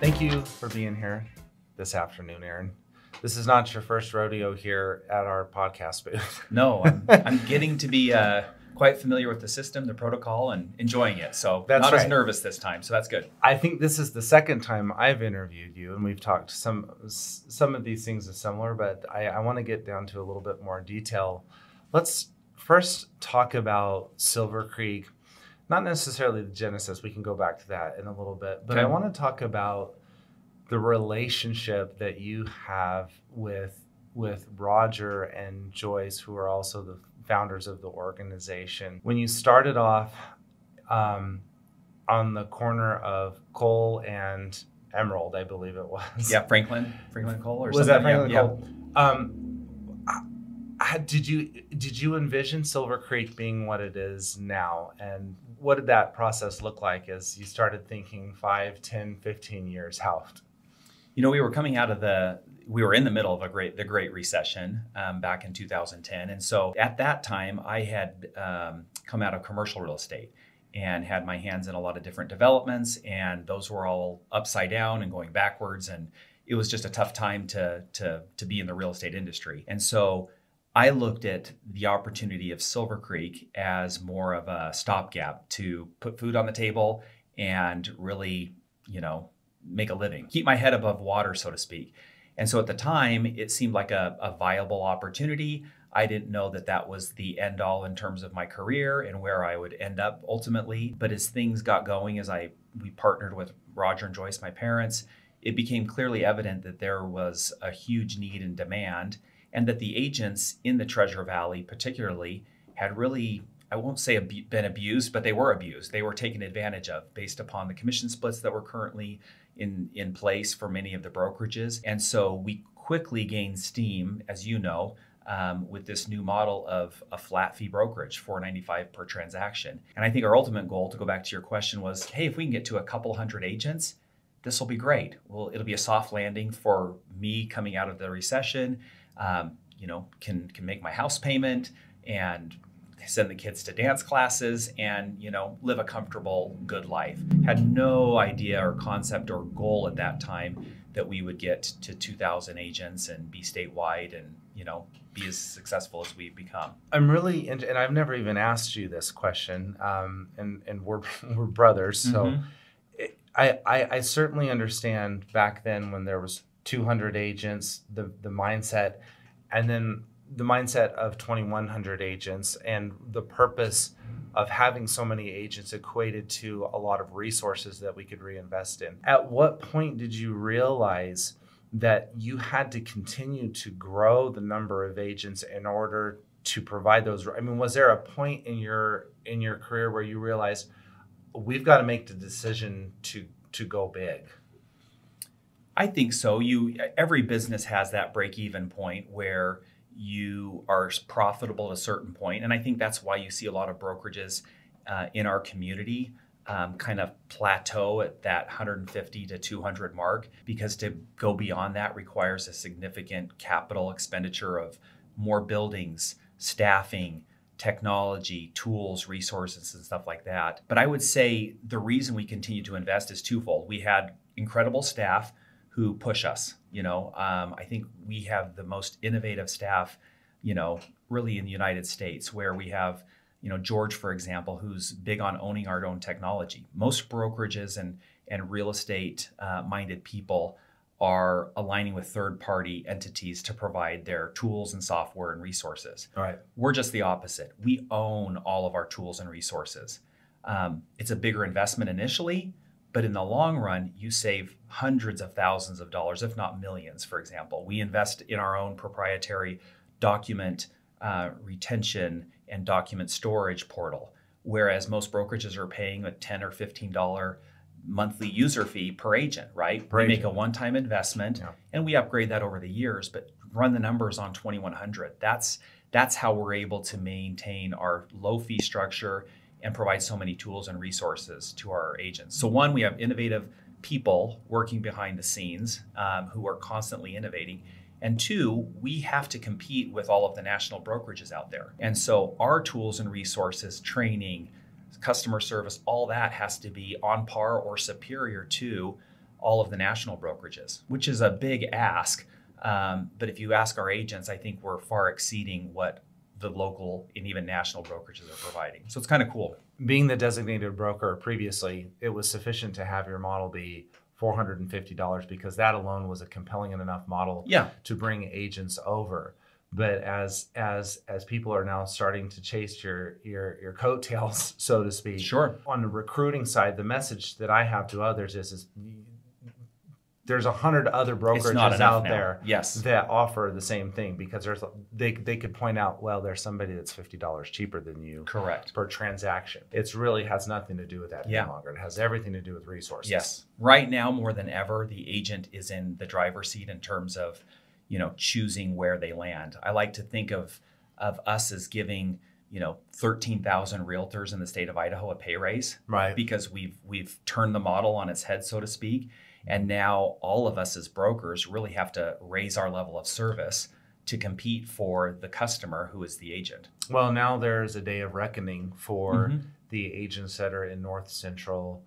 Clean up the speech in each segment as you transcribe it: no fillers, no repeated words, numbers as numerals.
Thank you for being here this afternoon, Aaron. This is not your first rodeo here at our podcast booth. No, I'm getting to be quite familiar with the system, the protocol, and enjoying it. So That's not right. as nervous this time. So that's good. I think this is the second time I've interviewed you, and we've talked some of these things are similar, but I want to get down to a little bit more detail. Let's first talk about Silver Creek, not necessarily the genesis. We can go back to that in a little bit, but Okay. I want to talk about the relationship that you have with Roger and Joyce, who are also the founders of the organization. When you started off on the corner of Cole and Emerald, I believe it was. Yeah, Franklin Cole, or Was something. that Franklin Yeah, Cole? Did you envision Silver Creek being what it is now? And what did that process look like as you started thinking 5, 10, 15 years out? You know, we were in the middle of the Great Recession back in 2010. And so at that time, I had come out of commercial real estate and had my hands in a lot of different developments, and those were all upside down and going backwards. And it was just a tough time to be in the real estate industry. And so I looked at the opportunity of Silver Creek as more of a stopgap to put food on the table and really, make a living, keep my head above water, so to speak. And so at the time, it seemed like a viable opportunity. I didn't know that that was the end all in terms of my career and where I would end up ultimately. But as things got going, we partnered with Roger and Joyce, my parents, it became clearly evident that there was a huge need and demand, and that the agents in the Treasure Valley particularly had really, I won't say been abused, but they were abused. They were taken advantage of based upon the commission splits that were currently in place for many of the brokerages. And so we quickly gained steam, as you know, with this new model of a flat fee brokerage, $4.95 per transaction. And I think our ultimate goal, to go back to your question, was, hey, if we can get to a couple hundred agents, this will be great. Well, it'll be a soft landing for me coming out of the recession, can make my house payment and send the kids to dance classes and, live a comfortable, good life. Had no idea or concept or goal at that time that we would get to 2,000 agents and be statewide and, be as successful as we've become. I'm really, and I've never even asked you this question, and we're brothers, so I certainly understand back then when there was 200 agents, the mindset, and then the mindset of 2,100 agents, and the purpose of having so many agents equated to a lot of resources that we could reinvest in. At what point did you realize that you had to continue to grow the number of agents in order to provide those? I mean, was there a point in your career where you realized we've got to make the decision to go big? I think so. Every business has that break-even point where you are profitable at a certain point. And I think that's why you see a lot of brokerages in our community kind of plateau at that 150 to 200 mark, because to go beyond that requires a significant capital expenditure of more buildings, staffing, technology, tools, resources, and stuff like that. But I would say the reason we continue to invest is twofold. We had incredible staff who push us. I think we have the most innovative staff, really in the United States, where we have, George, for example, who's big on owning our own technology. Most brokerages and real estate minded people are aligning with third-party entities to provide their tools and software and resources. All right. We're just the opposite. We own all of our tools and resources. It's a bigger investment initially, but in the long run, you save hundreds of thousands of dollars, if not millions, for example. We invest in our own proprietary document retention and document storage portal, whereas most brokerages are paying a $10 or $15 monthly user fee per agent, right? We make a one-time investment, and we upgrade that over the years, but run the numbers on 2,100. That's how we're able to maintain our low fee structure and provide so many tools and resources to our agents. So one, we have innovative people working behind the scenes who are constantly innovating. And two, we have to compete with all of the national brokerages out there. And so our tools and resources, training, customer service, all that has to be on par or superior to all of the national brokerages, which is a big ask. But if you ask our agents, I think we're far exceeding what the local and even national brokerages are providing. So it's kind of cool. Being the designated broker previously, it was sufficient to have your model be $450 because that alone was a compelling enough model to bring agents over. But as people are now starting to chase your coattails, so to speak, sure. On the recruiting side, the message that I have to others is there's 100 other brokerages out there that offer the same thing, because they could point out, well, there's somebody that's $50 cheaper than you, correct, per transaction. It's really has nothing to do with that any longer. It has everything to do with resources. Yes. Right now, more than ever, the agent is in the driver's seat in terms of, choosing where they land. I like to think of us as giving 13,000 realtors in the state of Idaho a pay raise, right? Because we've turned the model on its head, so to speak. And now all of us as brokers really have to raise our level of service to compete for the customer who is the agent. Well, now there's a day of reckoning for the agents that are in North Central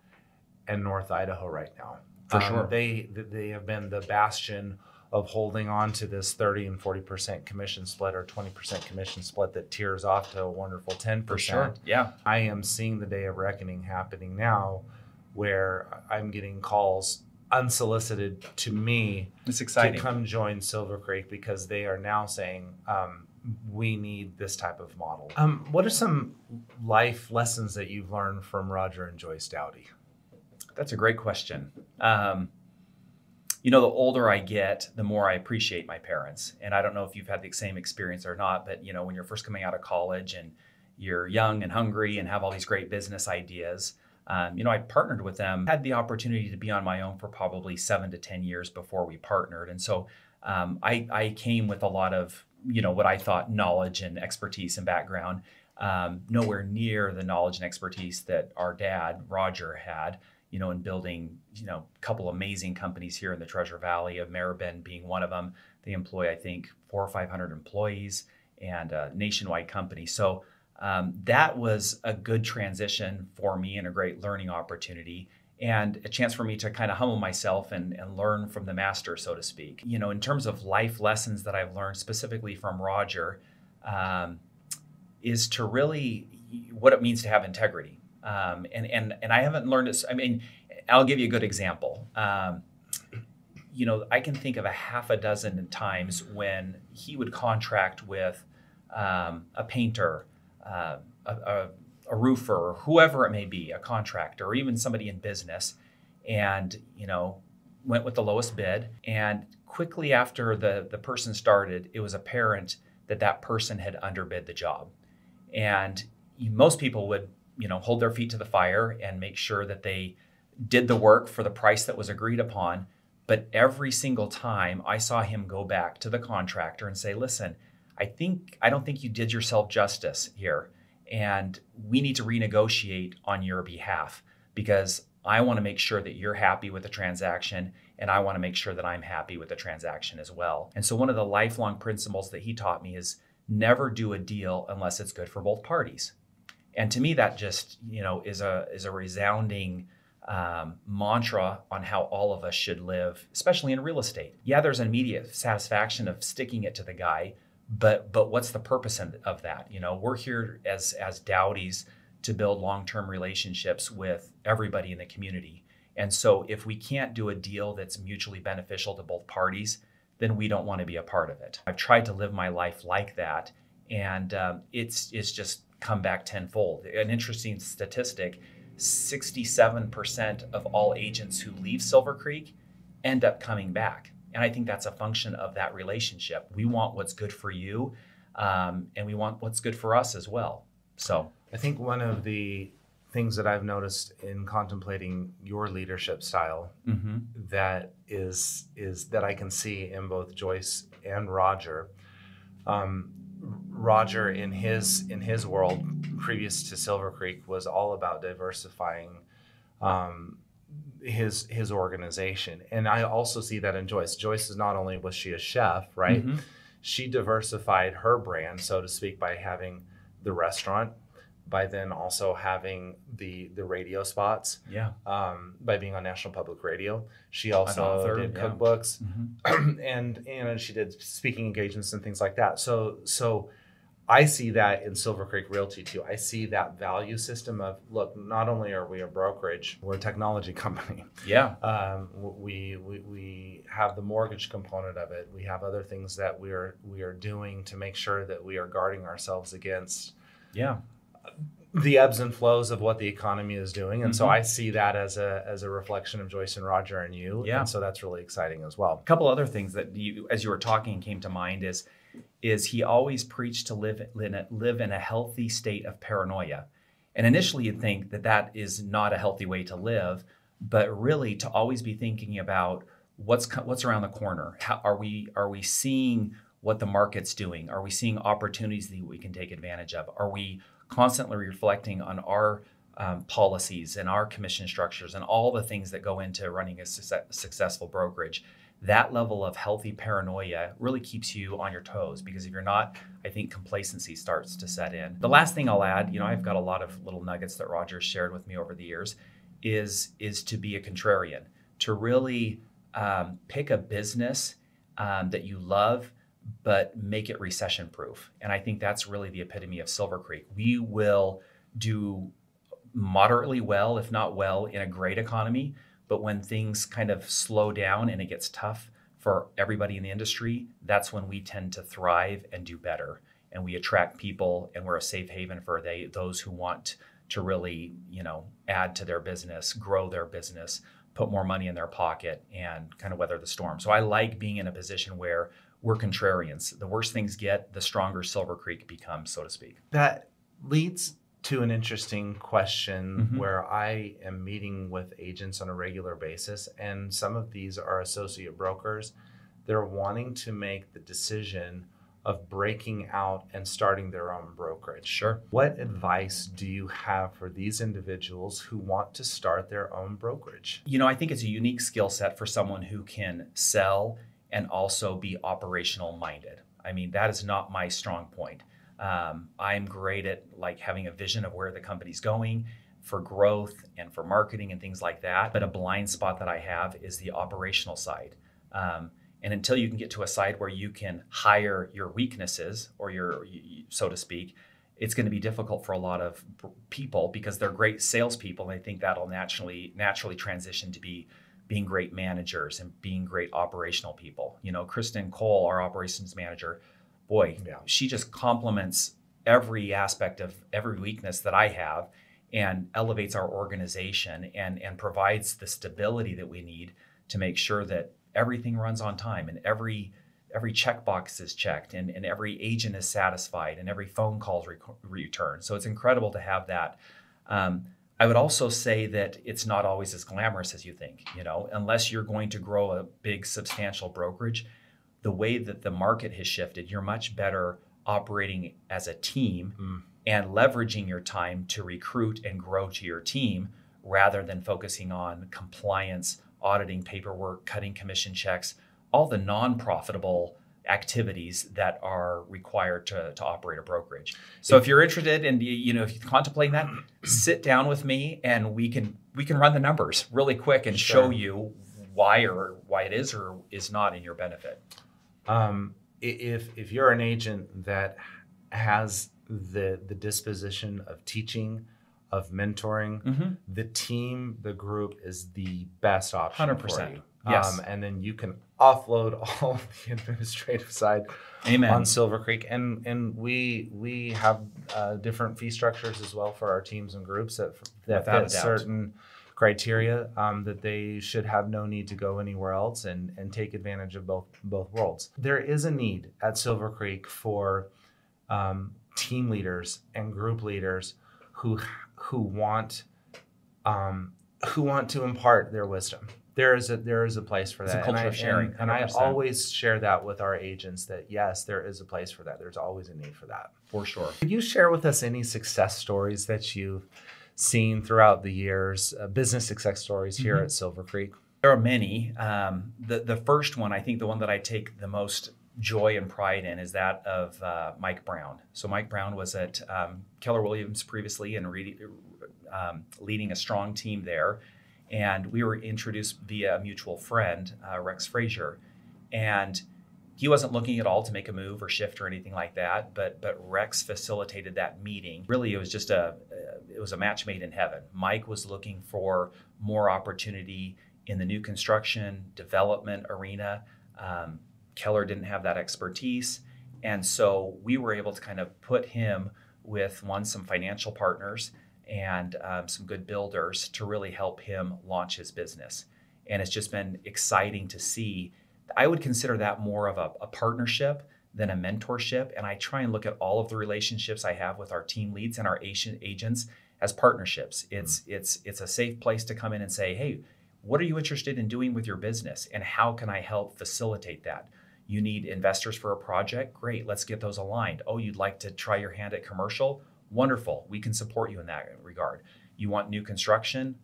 and North Idaho right now. For sure. They have been the bastion of holding on to this 30 and 40% commission split or 20% commission split that tears off to a wonderful 10%. For sure. Yeah. I am seeing the day of reckoning happening now, where I'm getting calls unsolicited to me. It's exciting to come join Silver Creek, because they are now saying we need this type of model. What are some life lessons that you've learned from Roger and Joyce Dowdy? That's a great question. The older I get, the more I appreciate my parents. And I don't know if you've had the same experience or not, but when you're first coming out of college and you're young and hungry and have all these great business ideas, I partnered with them, had the opportunity to be on my own for probably 7 to 10 years before we partnered. And so I came with a lot of, what I thought knowledge and expertise and background, nowhere near the knowledge and expertise that our dad, Roger, had, in building, a couple amazing companies here in the Treasure Valley, of Maribin being one of them. They employ, I think, 400 or 500 employees, and a nationwide company. So that was a good transition for me and a great learning opportunity, and a chance for me to kind of humble myself and learn from the master, so to speak. In terms of life lessons that I've learned specifically from Roger, is to really what it means to have integrity. And I haven't learned this. I mean, I'll give you a good example. I can think of a half a dozen times when he would contract with a painter, a roofer, or whoever it may be, a contractor, or even somebody in business, and went with the lowest bid. And quickly after the person started, it was apparent that person had underbid the job. And most people would hold their feet to the fire and make sure that they did the work for the price that was agreed upon. But every single time I saw him go back to the contractor and say, listen, I don't think you did yourself justice here, and we need to renegotiate on your behalf, because I want to make sure that you're happy with the transaction, and I want to make sure that I'm happy with the transaction as well. And so one of the lifelong principles that he taught me is never do a deal unless it's good for both parties. And to me, that just is a resounding mantra on how all of us should live, especially in real estate. Yeah, there's an immediate satisfaction of sticking it to the guy, but what's the purpose of that? We're here as Dowdies to build long-term relationships with everybody in the community. And so if we can't do a deal that's mutually beneficial to both parties, then we don't want to be a part of it. I've tried to live my life like that, and it's just come back tenfold. An interesting statistic, 67% of all agents who leave Silver Creek end up coming back. And I think that's a function of that relationship. We want what's good for you, and we want what's good for us as well. So I think one of the things that I've noticed in contemplating your leadership style that is that I can see in both Joyce and Roger. Roger in his world previous to Silver Creek was all about diversifying his organization. And I also see that in Joyce. Joyce is not only was she a chef, right? She diversified her brand, so to speak, by having the restaurant, by then also having the radio spots. Yeah. By being on National Public Radio. She also author, did yeah. cookbooks, and she did speaking engagements and things like that. So I see that in Silver Creek Realty too. I see that value system of, look, not only are we a brokerage, we're a technology company. Yeah. We have the mortgage component of it. We have other things that we are doing to make sure that we are guarding ourselves against the ebbs and flows of what the economy is doing. And so I see that as a reflection of Joyce and Roger and you. Yeah. And so that's really exciting as well. A couple other things that as you were talking, came to mind is he always preached to live in a healthy state of paranoia. And initially you'd think that is not a healthy way to live, but really to always be thinking about what's around the corner. How are we seeing what the market's doing? Are we seeing opportunities that we can take advantage of? Are we constantly reflecting on our policies and our commission structures and all the things that go into running a successful brokerage? That level of healthy paranoia really keeps you on your toes, because if you're not, I think complacency starts to set in. The last thing I'll add, I've got a lot of little nuggets that Roger shared with me over the years, is to be a contrarian, to really pick a business that you love, but make it recession proof. And I think that's really the epitome of Silver Creek. We will do moderately well, if not well, in a great economy. But when things kind of slow down and it gets tough for everybody in the industry, that's when we tend to thrive and do better. And we attract people, and we're a safe haven for those who want to really, add to their business, grow their business, put more money in their pocket, and kind of weather the storm. So I like being in a position where we're contrarians. The worse things get, the stronger Silver Creek becomes, so to speak. That leads to an interesting question where I am meeting with agents on a regular basis, and some of these are associate brokers. They're wanting to make the decision of breaking out and starting their own brokerage. Sure. What advice do you have for these individuals who want to start their own brokerage? I think it's a unique skill set for someone who can sell and also be operational minded. I mean, that is not my strong point. I'm great at having a vision of where the company's going for growth and for marketing and things like that. But a blind spot that I have is the operational side. And until you can get to a side where you can hire your weaknesses, or so to speak, it's going to be difficult for a lot of people, because they're great salespeople. And I think that'll naturally transition to being great managers and being great operational people. Kristen Cole, our operations manager, boy, she just complements every aspect of every weakness that I have, and elevates our organization and provides the stability that we need to make sure that everything runs on time, and every checkbox is checked, and every agent is satisfied, and every phone call is returned. So it's incredible to have that. I would also say that it's not always as glamorous as you think. Unless you're going to grow a big, substantial brokerage, the way that the market has shifted, you're much better operating as a team and leveraging your time to recruit and grow to your team, rather than focusing on compliance, auditing paperwork, cutting commission checks, all the non-profitable activities that are required to operate a brokerage. So if you're interested in, if you're contemplating that, sit down with me and we can run the numbers really quick and show you why it is or is not in your benefit. If you're an agent that has the disposition of teaching, of mentoring, the team, the group is the best option 100%. for you. Yes. And then you can offload all of the administrative side on Silver Creek. And we have different fee structures as well for our teams and groups that fit certain criteria, that they should have no need to go anywhere else and take advantage of both worlds. There is a need at Silver Creek for team leaders and group leaders who want to impart their wisdom. There is a place for that. It's a culture of sharing. And I always share that with our agents, that yes, there is a place for that. There's always a need for that. For sure. Could you share with us any success stories that you've seen throughout the years, business success stories here at Silver Creek? There are many. The first one, I think the one that I take the most joy and pride in is that of Mike Brown. So Mike Brown was at Keller Williams previously and leading a strong team there. And we were introduced via a mutual friend, Rex Frazier. And he wasn't looking at all to make a move or shift or anything like that, but Rex facilitated that meeting. Really, it was just a match made in heaven. Mike was looking for more opportunity in the new construction development arena. Keller didn't have that expertise, and so we were able to kind of put him with some financial partners and some good builders to really help him launch his business. And it's just been exciting to see. I would consider that more of a partnership than a mentorship. And I try and look at all of the relationships I have with our team leads and our agents as partnerships. It's a safe place to come in and say, hey, what are you interested in doing with your business? And how can I help facilitate that? You need investors for a project? Great, let's get those aligned. Oh, you'd like to try your hand at commercial? Wonderful, we can support you in that regard. You want new construction?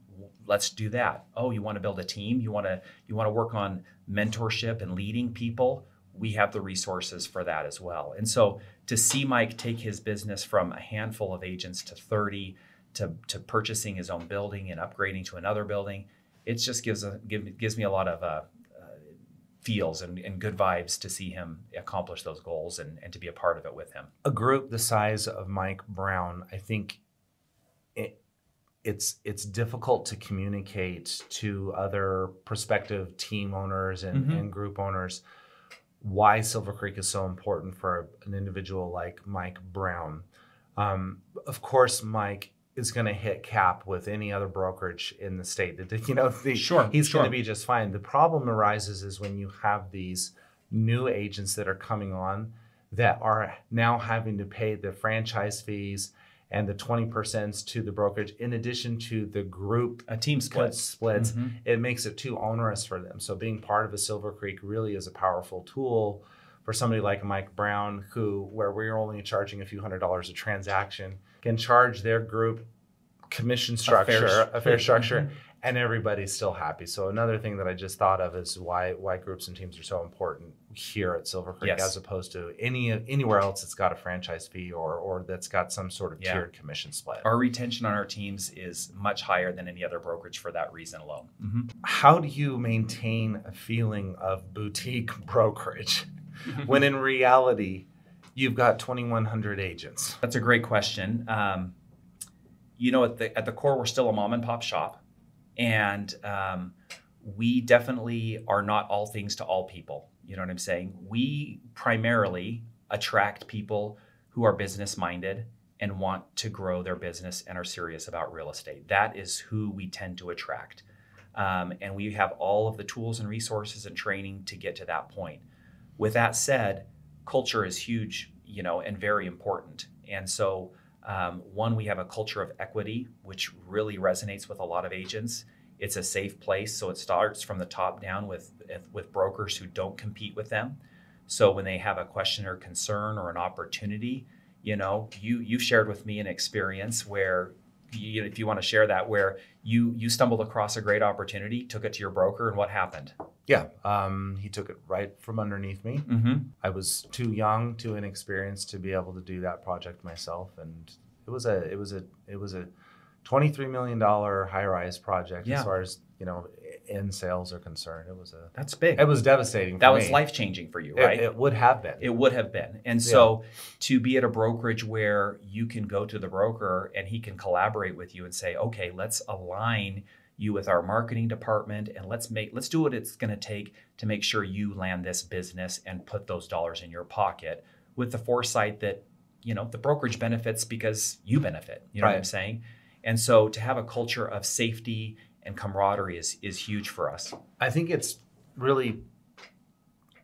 Let's do that. Oh, you want to build a team? You want to work on mentorship and leading people? We have the resources for that as well. And so to see Mike take his business from a handful of agents to 30, to purchasing his own building and upgrading to another building, it just gives me a lot of feels and good vibes to see him accomplish those goals and to be a part of it with him. A group the size of Mike Brown, I think it's difficult to communicate to other prospective team owners and group owners why Silver Creek is so important for an individual like Mike Brown. Of course, Mike is going to hit cap with any other brokerage in the state. He's going to be just fine. The problem arises is when you have these new agents that are coming on that are now having to pay the franchise fees and the 20% to the brokerage, in addition to the group team splits, it makes it too onerous for them. So being part of a Silver Creek really is a powerful tool for somebody like Mike Brown, where we're only charging a few $100s a transaction, can charge their group commission structure, a fair structure, and everybody's still happy. So another thing that I just thought of is why groups and teams are so important here at Silver Creek, as opposed to anywhere else that's got a franchise fee or that's got some sort of tiered commission split. Our retention on our teams is much higher than any other brokerage for that reason alone. How do you maintain a feeling of boutique brokerage when in reality you've got 2,100 agents? That's a great question. At the core, we're still a mom and pop shop. And we definitely are not all things to all people. You know what I'm saying? We primarily attract people who are business minded and want to grow their business and are serious about real estate. That is who we tend to attract. And we have all of the tools and resources and training to get to that point. With that said, culture is huge, and very important. And so we have a culture of equity, which really resonates with a lot of agents. It's a safe place, so it starts from the top down with brokers who don't compete with them. So when they have a question or concern or an opportunity, you shared with me an experience where, if you want to share that, where you stumbled across a great opportunity, took it to your broker, and what happened? Yeah, he took it right from underneath me. I was too young, too inexperienced to be able to do that project myself, and it was a $23 million high-rise project as far as end sales are concerned. That's big. It was devastating. That was life-changing for you, right? It would have been. It would have been, and so to be at a brokerage where you can go to the broker and he can collaborate with you and say, okay, let's align you with our marketing department, and let's do what it's going to take to make sure you land this business and put those dollars in your pocket, with the foresight that the brokerage benefits because you benefit. You know what I'm saying? And so to have a culture of safety and camaraderie is huge for us. I think it's really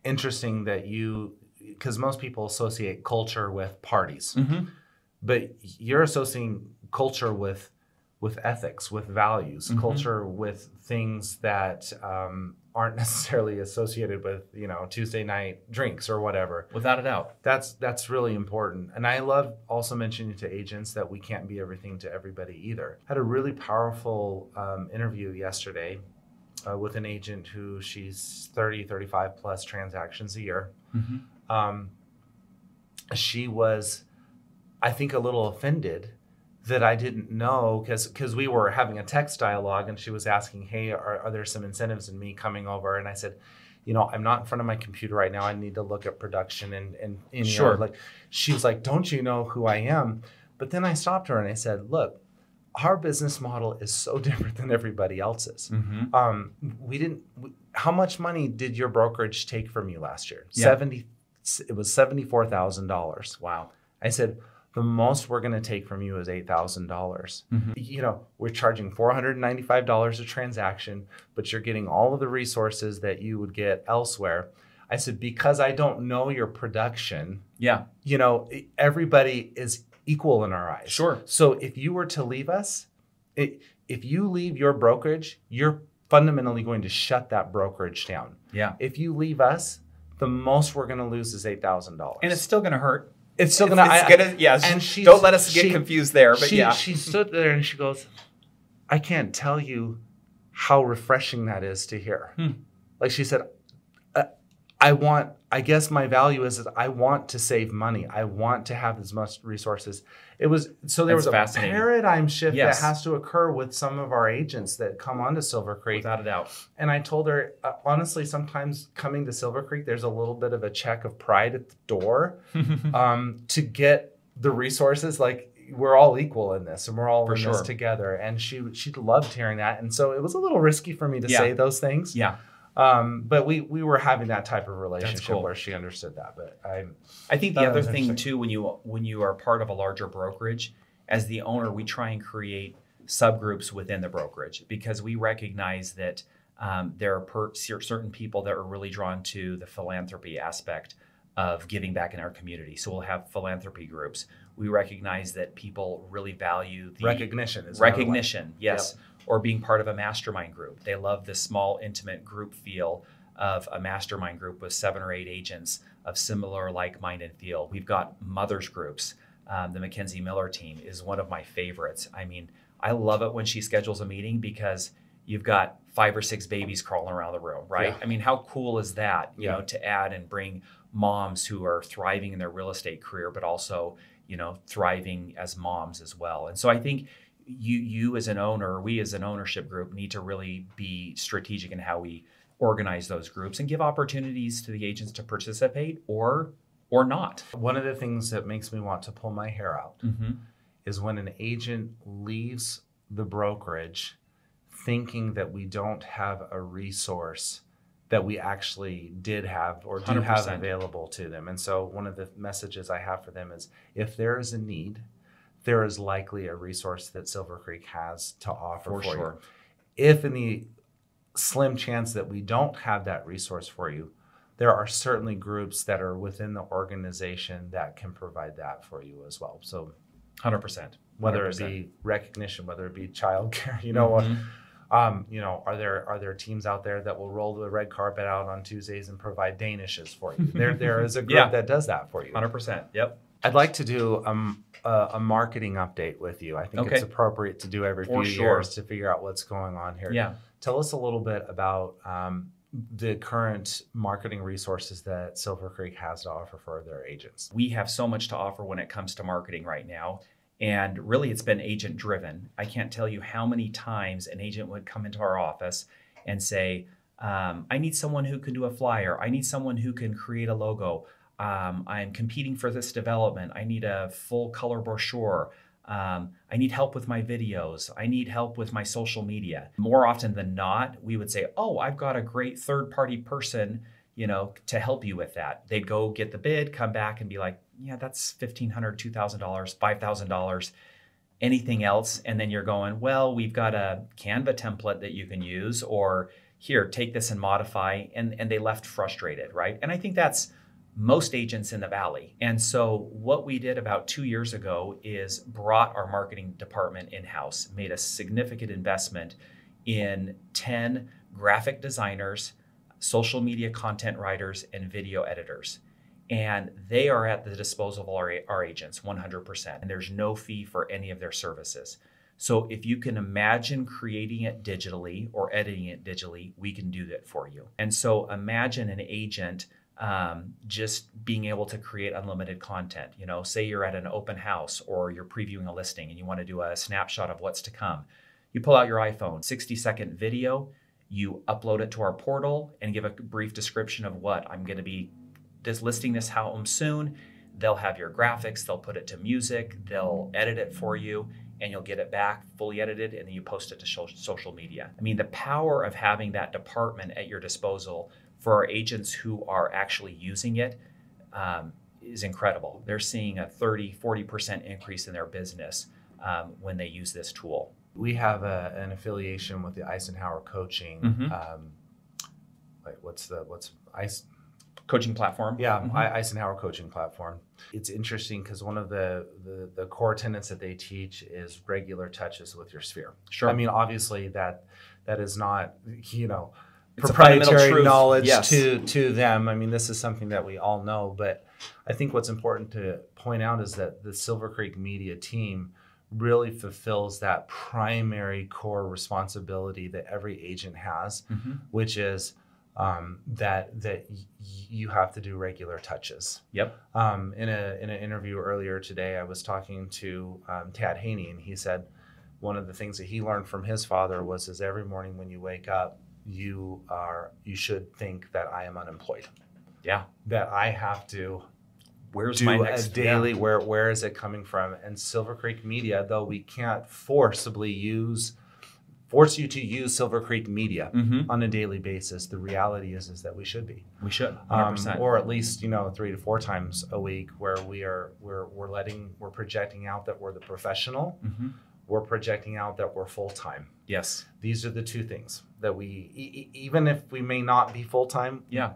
interesting that because most people associate culture with parties, but you're associating culture with ethics, with values, culture with things that aren't necessarily associated with Tuesday night drinks or whatever. Without a doubt, that's really important. And I love also mentioning to agents that we can't be everything to everybody either. I had a really powerful interview yesterday with an agent who she's 35 plus transactions a year. um, she was, I think, a little offended that I didn't know, because we were having a text dialogue, and she was asking, hey, are there some incentives in me coming over? And I said, I'm not in front of my computer right now. I need to look at production and Sure. like, she was like, don't you know who I am? But then I stopped her and I said, look, our business model is so different than everybody else's. How much money did your brokerage take from you last year? Yeah. It was $74,000. Wow. I said, the most we're going to take from you is $8,000. We're charging $495 a transaction, but you're getting all of the resources that you would get elsewhere. I said, because I don't know your production, everybody is equal in our eyes. Sure. So if you were to leave us, if you leave your brokerage, you're fundamentally going to shut that brokerage down. Yeah. If you leave us, the most we're going to lose is $8,000. And it's still going to hurt. It's still going to, yeah. And don't let us get confused there. But she stood there and she goes, I can't tell you how refreshing that is to hear. Like she said, I guess my value is that I want to save money. I want to have as much resources. There was a paradigm shift that has to occur with some of our agents that come onto Silver Creek. Without a doubt. And I told her, honestly, sometimes coming to Silver Creek, there's a little bit of a check of pride at the door to get the resources. Like, we're all equal in this, and we're all in this together. And she loved hearing that. And so it was a little risky for me to say those things. Yeah. But we were having that type of relationship where she understood that. But I think the other thing too, when you are part of a larger brokerage, as the owner, we try and create subgroups within the brokerage, because we recognize that there are certain people that are really drawn to the philanthropy aspect of giving back in our community. So we'll have philanthropy groups. We recognize that people really value the recognition. Yes. Yep. Or being part of a mastermind group. They love the small, intimate group feel of a mastermind group with 7 or 8 agents of similar like-minded feel. We've got mothers groups. The Mackenzie Miller team is one of my favorites. I mean, I love it when she schedules a meeting, because you've got 5 or 6 babies crawling around the room, right? Yeah. I mean, how cool is that, you know, to add and bring moms who are thriving in their real estate career, but also, thriving as moms as well. And so I think you as an owner, we as an ownership group, need to really be strategic in how we organize those groups and give opportunities to the agents to participate or not. One of the things that makes me want to pull my hair out is when an agent leaves the brokerage thinking that we don't have a resource that we actually did have or do 100%. Have available to them. And so one of the messages I have for them is, if there is a need, there is likely a resource that Silver Creek has to offer for you. If in the slim chance that we don't have that resource for you, there are certainly groups that are within the organization that can provide that for you as well. So 100%. Whether it be recognition, whether it be childcare, are there teams out there that will roll the red carpet out on Tuesdays and provide Danishes for you? There is a group that does that for you. 100%. Yep. I'd like to do a marketing update with you. I think it's appropriate to do every few years to figure out what's going on here. Yeah. Tell us a little bit about the current marketing resources that Silver Creek has to offer for their agents. We have so much to offer when it comes to marketing right now. And really, it's been agent driven. I can't tell you how many times an agent would come into our office and say, I need someone who can do a flyer. I need someone who can create a logo. I'm competing for this development. I need a full color brochure. I need help with my videos. I need help with my social media. More often than not, we would say, oh, I've got a great third-party person, to help you with that. They'd go get the bid, come back and be like, yeah, that's $1,500, $2,000, $5,000, anything else. And then you're going, well, we've got a Canva template that you can use, or here, take this and modify. And they left frustrated, right? And I think that's most agents in the Valley. And so what we did about 2 years ago is brought our marketing department in-house, made a significant investment in 10 graphic designers, social media content writers, and video editors. And they are at the disposal of our agents 100%. And there's no fee for any of their services. So if you can imagine creating it digitally or editing it digitally, we can do that for you. And so imagine an agent just being able to create unlimited content. You know, say you're at an open house or you're previewing a listing and you want to do a snapshot of what's to come. You pull out your iPhone, 60-second video, you upload it to our portal and give a brief description of what I'm going to be listing this home soon. They'll have your graphics, they'll put it to music, they'll edit it for you, and you'll get it back fully edited, and then you post it to social media. I mean, the power of having that department at your disposal for our agents who are actually using it is incredible. They're seeing a 40% increase in their business when they use this tool. We have an affiliation with the Eisenhower Coaching. What's Coaching platform? Yeah, Eisenhower Coaching Platform. It's interesting because one of the core tenets that they teach is regular touches with your sphere. Sure. I mean, obviously that is not, It's proprietary knowledge yes. to them. I mean, this is something that we all know, but I think what's important to point out is that the Silver Creek Media team really fulfills that primary core responsibility that every agent has, which is that you have to do regular touches. Yep. In an interview earlier today, I was talking to Tad Haney, and he said one of the things that he learned from his father is every morning when you wake up, you should think that I am unemployed. Yeah. That I have to Where's do my next a daily, where is it coming from? And Silver Creek Media, though we can't force you to use Silver Creek Media on a daily basis, the reality is that we should be. We should, 100%. Or at least 3 to 4 times a week, where we're projecting out that we're the professional. We're projecting out that we're full time. Yes. These are the two things that we, even if we may not be full time. Yeah.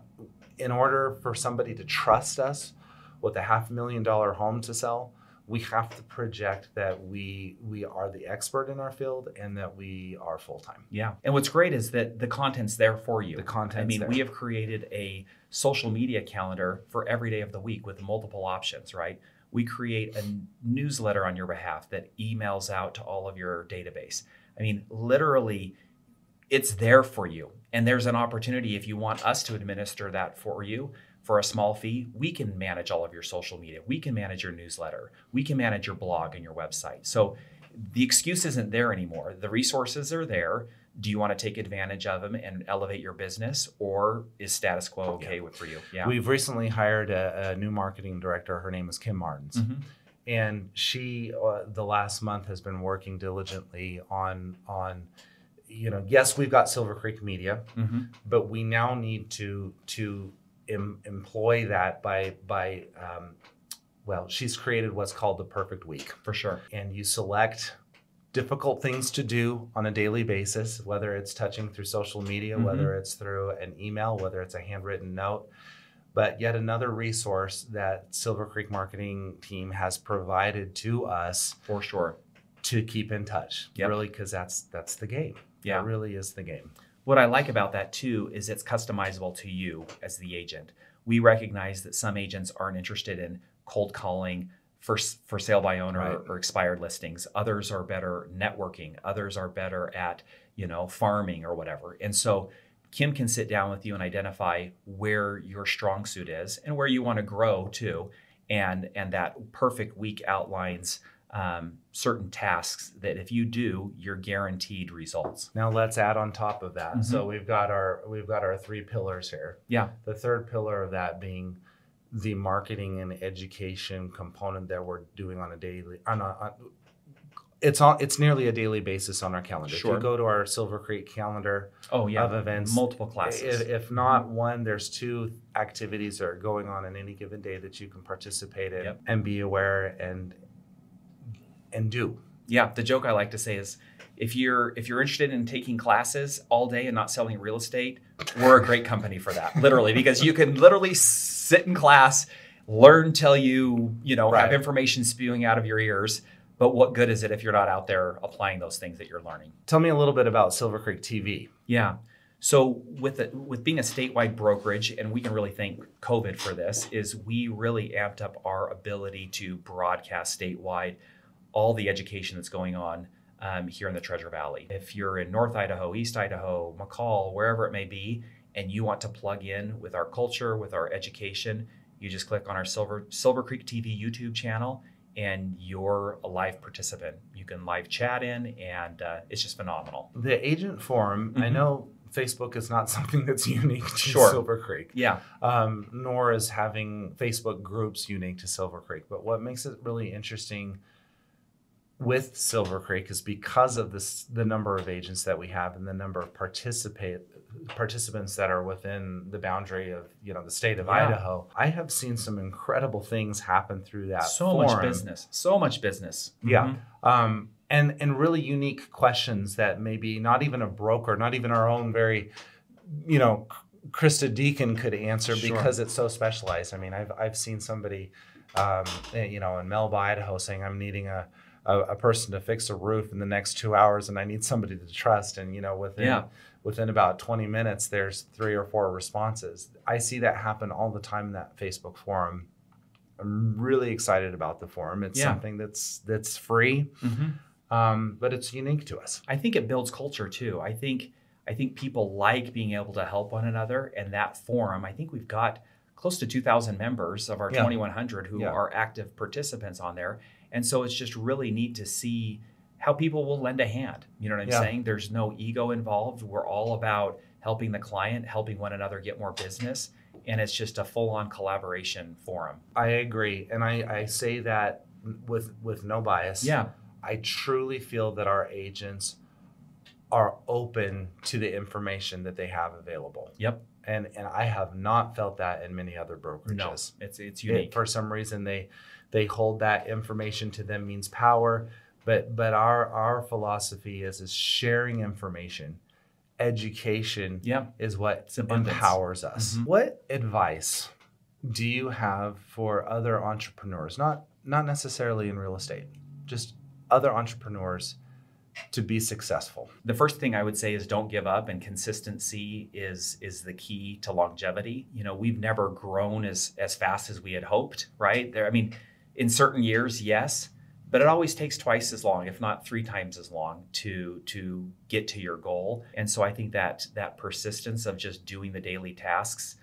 In order for somebody to trust us with a $500,000 home to sell, we have to project that we are the expert in our field and that we are full-time. Yeah. And what's great is that the content's there for you. The content's there. We have created a social media calendar for every day of the week with multiple options, right? We create a newsletter on your behalf that emails out to all of your database. I mean, literally, it's there for you. And there's an opportunity, if you want us to administer that for you, for a small fee, we can manage all of your social media. We can manage your newsletter. We can manage your blog and your website. So the excuse isn't there anymore. The resources are there. Do you want to take advantage of them and elevate your business, or is status quo okay for you? Yeah. We've recently hired a new marketing director. Her name is Kim Martins. And she, the last month, has been working diligently on yes, we've got Silver Creek Media, but we now need to employ that by she's created what's called the perfect week. For sure. And you select difficult things to do on a daily basis, whether it's touching through social media, whether it's through an email, whether it's a handwritten note. But yet another resource that Silver Creek marketing team has provided to us, for sure, to keep in touch. Yep. Really, because that's the game. Yeah. It really is the game. What I like about that too is it's customizable to you as the agent. We recognize that some agents aren't interested in cold calling for sale by owner or expired listings. Others are better networking. Others are better at, farming or whatever. And so Kim can sit down with you and identify where your strong suit is and where you want to grow too. And that perfect week outlines certain tasks that if you do, you're guaranteed results. Now let's add on top of that. So we've got our 3 pillars here. Yeah. The third pillar of that being the marketing and education component that we're doing on a daily. It's nearly a daily basis on our calendar. Sure. If you go to our Silver Creek calendar of events, multiple classes. If not one, there's 2 activities that are going on any given day that you can participate in and be aware and do. Yeah, the joke I like to say is if you're interested in taking classes all day and not selling real estate, we're a great company for that. Literally, because you can literally sit in class, learn till you have information spewing out of your ears. But what good is it if you're not out there applying those things that you're learning? Tell me a little bit about Silver Creek TV. Yeah. So with being a statewide brokerage, and we can really thank COVID for this, is we really amped up our ability to broadcast statewide all the education that's going on here in the Treasure Valley. If you're in North Idaho, East Idaho, McCall, wherever it may be, and you want to plug in with our culture, with our education, you just click on our Silver Creek TV YouTube channel, and you're a live participant. You can live chat in, and it's just phenomenal. The agent forum, I know Facebook is not something that's unique to Sure. Silver Creek. Yeah. Nor is having Facebook groups unique to Silver Creek. But what makes it really interesting with Silver Creek is because of the number of agents that we have and the number of participants that are within the boundary of the state of Idaho. I have seen some incredible things happen through that forum. So much business. Yeah. And really unique questions that maybe not even a broker, not even our own very, Krista Deacon could answer because it's so specialized. I mean, I've seen somebody, in Melba, Idaho saying, I'm needing a person to fix a roof in the next 2 hours and I need somebody to trust. And, within about 20 minutes, there's 3 or 4 responses. I see that happen all the time in that Facebook forum. I'm really excited about the forum. It's something that's free. But it's unique to us. I think it builds culture too. I think people like being able to help one another, and that forum, I think we've got close to 2,000 members of our 2,100 who are active participants on there. And so it's just really neat to see how people will lend a hand. You know what I'm saying? There's no ego involved. We're all about helping the client, helping one another get more business. And it's just a full-on collaboration forum. I agree. And I say that with no bias. Yeah. I truly feel that our agents are open to the information that they have available. Yep. And I have not felt that in many other brokerages. No, it's unique. For some reason, they hold that information to them means power. But our philosophy is sharing information. Education is what empowers us. What advice do you have for other entrepreneurs, not necessarily in real estate, just other entrepreneurs to be successful? The first thing I would say is don't give up, and consistency is the key to longevity. We've never grown as fast as we had hoped, right? In certain years, yes, but it always takes twice as long, if not 3 times as long, to get to your goal. And so I think that persistence of just doing the daily tasks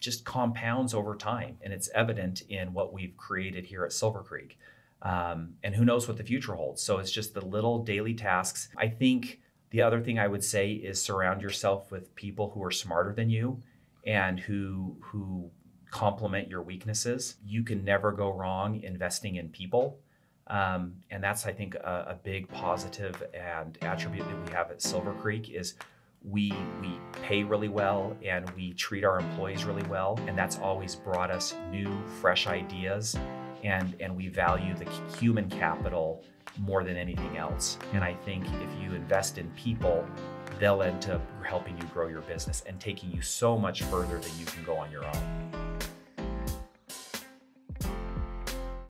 just compounds over time, and it's evident in what we've created here at Silver Creek. And who knows what the future holds. So it's just the little daily tasks. I think the other thing I would say is surround yourself with people who are smarter than you and who complement your weaknesses. You can never go wrong investing in people. And that's, I think, a big positive and attribute that we have at Silver Creek is we pay really well and we treat our employees really well. And that's always brought us new, fresh ideas. And we value the human capital more than anything else. And I think if you invest in people, they'll end up helping you grow your business and taking you so much further than you can go on your own.